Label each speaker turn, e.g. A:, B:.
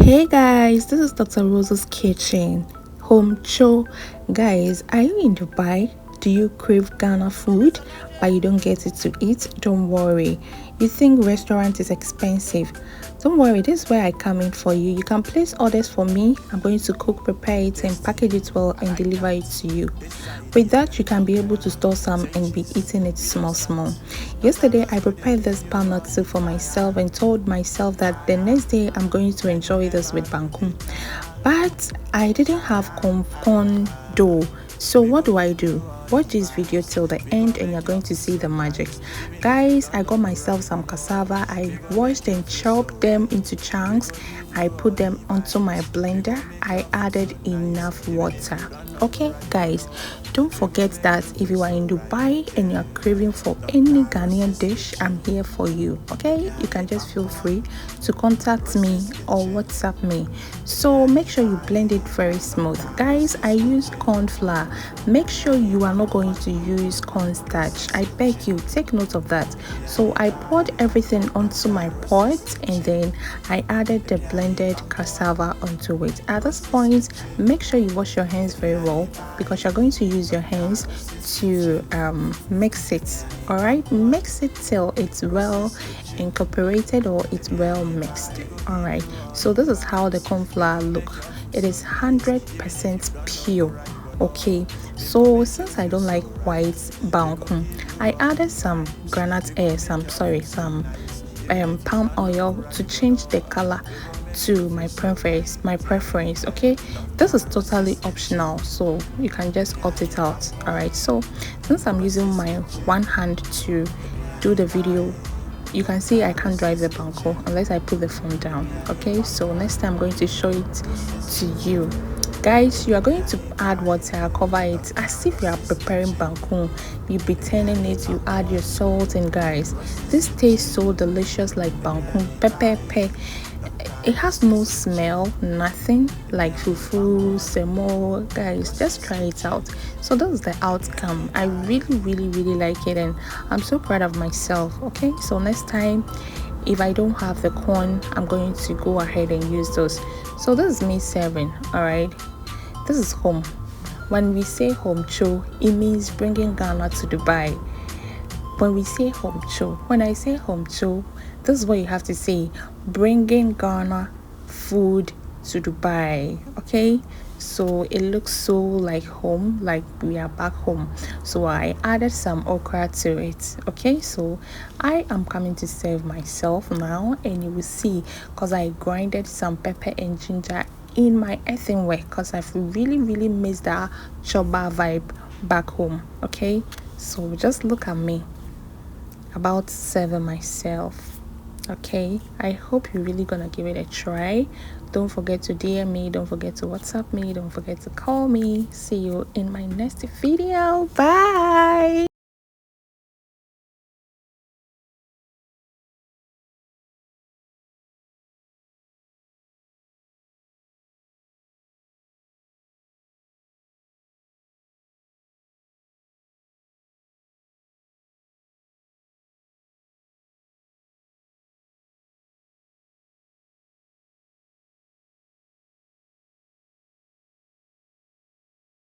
A: Hey guys, this is Dr. Rose's kitchen. Home show. Guys, are you in Dubai? Do you crave Ghana food but you don't get it to eat? Don't worry. You think restaurant is expensive? Don't worry, this is where I come in for you. You can place orders for me. I'm going to cook, prepare it and package it well and deliver it to you. With that, you can be able to store some and be eating it small. Yesterday, I prepared this palm nut soup for myself and told myself that the next day I'm going to enjoy this with banku. But I didn't have corn dough. So what do? Watch this video till the end and you're going to see the magic. Guys, I got myself some cassava. I washed and chopped them into chunks. I put them onto my blender. I added enough water. Okay guys, don't forget that if you are in Dubai and you're craving for any Ghanaian dish, I'm here for you. Okay, you can just feel free to contact me or WhatsApp me. So make sure you blend it very smooth. Guys, I use corn flour. Make sure you are not going to use cornstarch. I beg you, take note of that. So I poured everything onto my pot and then I added the blended cassava onto it. At this point, make sure you wash your hands very well because you're going to use your hands to mix it. All right, mix it till it's well incorporated or it's well mixed. All right, so this is how the corn flour look. It is 100% pure. Okay, so since I don't like white banku, I added some palm oil to change the color to my preference. Okay, this is totally optional, so you can just opt it out. All right, so since I'm using my one hand to do the video, you can see I can't drive the banku unless I put the phone down. Okay, so next time I'm going to show it to you. Guys, you are going to add water, cover it as if you are preparing banku. You be turning it, you add your salt, and guys, this tastes so delicious like banku. Pepper. It has no smell, nothing like fufu, semo. Guys, just try it out. So this is the outcome. I really like it and I'm so proud of myself. Okay, so next time if I don't have the corn, I'm going to go ahead and use those. So this is me serving. All right, this is home. When we say home show, it means bringing Ghana to Dubai. When we say home show, when I say home show, this is what you have to say: bringing Ghana food to Dubai. Okay, so it looks so like home, like we are back home. So I added some okra to it. Okay, so I am coming to serve myself now, and you will see because I grinded some pepper and ginger in my earthenware because I've really missed that choba vibe back home. Okay, so just look at me about serving myself. Okay, I hope you're really gonna give it a try. Don't forget to DM me, don't forget to WhatsApp me, don't forget to call me. See you in my next video. Bye.